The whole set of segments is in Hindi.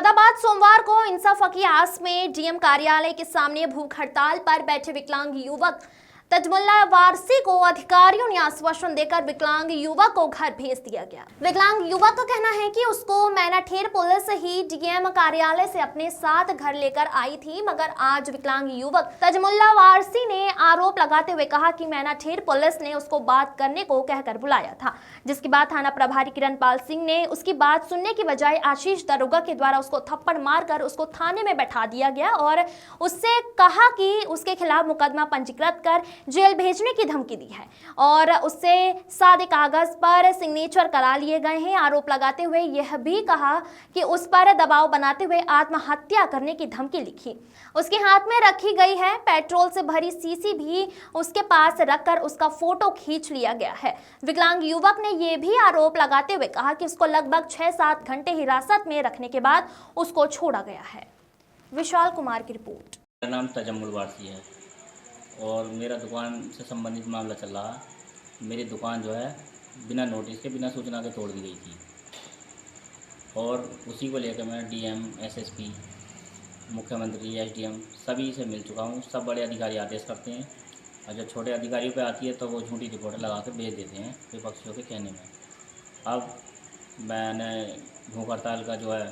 मुरादाबाद सोमवार को इंसाफ की आस में डीएम कार्यालय के सामने भूख हड़ताल पर बैठे विकलांग युवक तजमुल्ला वारसी को अधिकारियों ने आश्वासन देकर विकलांग युवक को घर भेज दिया गया। विकलांग युवक का कहना है कि उसको मैनाठेर पुलिस ही डीएम कार्यालय से अपने साथ घर लेकर आई थी, मगर आज विकलांग युवक तजमुल्ला वारसी ने आरोप लगाते हुए कहा कि मैनाठेर पुलिस ने उसको बात करने को कहकर बुलाया था, जिसके बाद थाना प्रभारी किरणपाल सिंह ने उसकी बात सुनने की बजाय आशीष दरोगा के द्वारा उसको थप्पड़ मारकर उसको थाने में बैठा दिया गया और उससे कहा कि उसके खिलाफ मुकदमा पंजीकृत कर जेल भेजने की धमकी दी है और उससे सादे कागज पर सिग्नेचर करा लिए गए हैं। आरोप लगाते हुए यह भी कहा कि उस पर दबाव बनाते हुए आत्महत्या करने की धमकी लिखी। उसके हाथ में रखी गई है। पेट्रोल से भरी सीसी भी उसके पास रखकर उसका फोटो खींच लिया गया है। विकलांग युवक ने यह भी आरोप लगाते हुए कहा कि उसको लगभग 6-7 घंटे हिरासत में रखने के बाद उसको छोड़ा गया है। विशाल कुमार की रिपोर्ट। मेरा नाम तजमुल्ला वारसी है और मेरा दुकान से संबंधित मामला चल रहा है। मेरी दुकान जो है बिना नोटिस के, बिना सूचना के तोड़ दी गई थी और उसी को लेकर मैं डीएम, एसएसपी, मुख्यमंत्री, एसडीएम सभी से मिल चुका हूँ। सब बड़े अधिकारी आदेश करते हैं और जब छोटे अधिकारियों पे आती है तो वो झूठी रिपोर्ट लगा के भेज देते हैं विपक्षियों के कहने में। अब मैंने भूख हड़ताल का जो है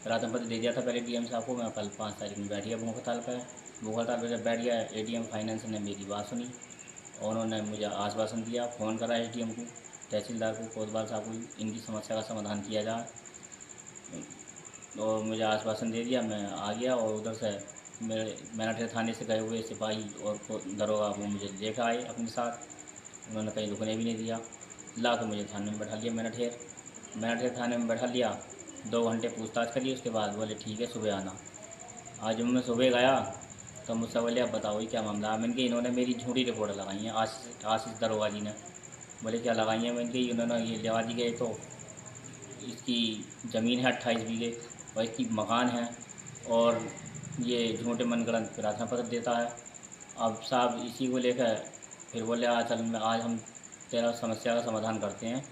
राजन पत्र दे दिया था पहले डीएम साहब को। मैं कल 5 तारीख में बैठ गया भूख हड़ताल पर। भूख हड़ताल पर जब बैठ गया, एडीएम फाइनेंस ने मेरी बात सुनी और उन्होंने मुझे आश्वासन दिया, फ़ोन करा एसडीएम को, तहसीलदार को, कोतवाल साहब को, इनकी समस्या का समाधान किया जाए और मुझे आश्वासन दे दिया। मैं आ गया और उधर से मेरे मैनाठेर थाने से गए हुए सिपाही और दरोगा वो मुझे लेकर आए अपने साथ। उन्होंने कहीं रुकने भी नहीं दिया, ला के मुझे थाने में बैठा लिया। मैनाठेर थाने में बैठा लिया, 2 घंटे पूछताछ करी। उसके बाद बोले ठीक है सुबह आना। आज जब मैं सुबह गया तो मुझसे बोले अब बताओ ये क्या मामला है। मैंने कहा इन्होंने मेरी झूठी रिपोर्ट लगाई है, आशीष दरोगा जी ने। बोले क्या लगाई है। मैंने कहा इन्होंने ये लगा दी गई तो इसकी ज़मीन है 28 बीघे और इसकी मकान है और ये झूठे मनगढ़ंत प्रार्थना पत्र देता है। अब साहब इसी को लेकर फिर बोले आज हम तेरा समस्या का समाधान करते हैं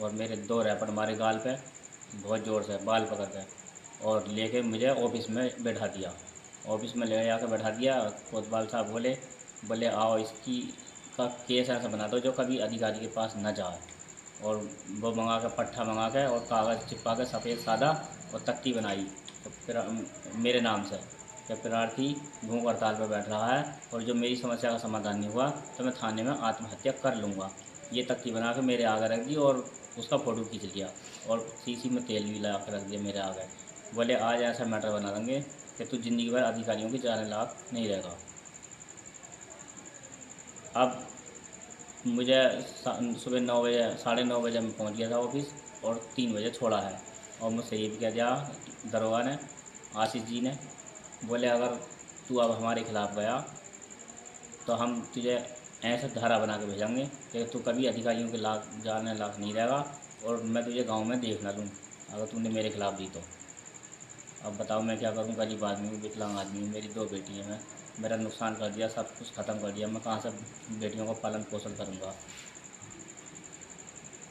और मेरे 2 रैपट मारे गाल पे बहुत ज़ोर से, बाल पकड़ के, और लेके मुझे ऑफिस में बैठा दिया। ऑफिस में ले जाकर बैठा दिया। कोतवाल साहब बोले आओ इसकी का केस ऐसा बना दो जो कभी अधिकारी के पास न जाए। और वो मंगा के पट्टा मंगा के और कागज़ चिपका के सफ़ेद सादा और तख्ती बनाई तो फिर मेरे नाम से कि प्रार्थी भूख हड़ताल पर बैठ रहा है और जो मेरी समस्या का समाधान नहीं हुआ तो मैं थाने में आत्महत्या कर लूँगा। ये तख्ती बना के मेरे आगे रख दी और उसका फ़ोटो खींच लिया और सीसी में तेल भी लगा कर रख दिया मेरे आगे। बोले आज ऐसा मैटर बना देंगे कि तू ज़िंदगी भर अधिकारियों की जाने लायक नहीं रहेगा। अब मुझे सुबह 9 बजे, 9:30 बजे मैं पहुंच गया था ऑफिस और 3 बजे छोड़ा है। और मुझसे ये भी कह दिया दरोगा ने, आशीष जी ने, बोले अगर तू अब हमारे खिलाफ़ गया तो हम तुझे ऐसे धारा बना के भेजेंगे कि तू कभी अधिकारियों के जाने लायक नहीं रहेगा और मैं तुझे गांव में देख ना लूँ अगर तूने मेरे खिलाफ़ दी तो। अब बताओ मैं क्या करूं। गरीब आदमी हूँ, विकलांग आदमी हूँ, मेरी 2 बेटी हैं। मेरा नुकसान कर दिया, सब कुछ ख़त्म कर दिया। मैं कहाँ से बेटियों को पालन पोषण करूँगा।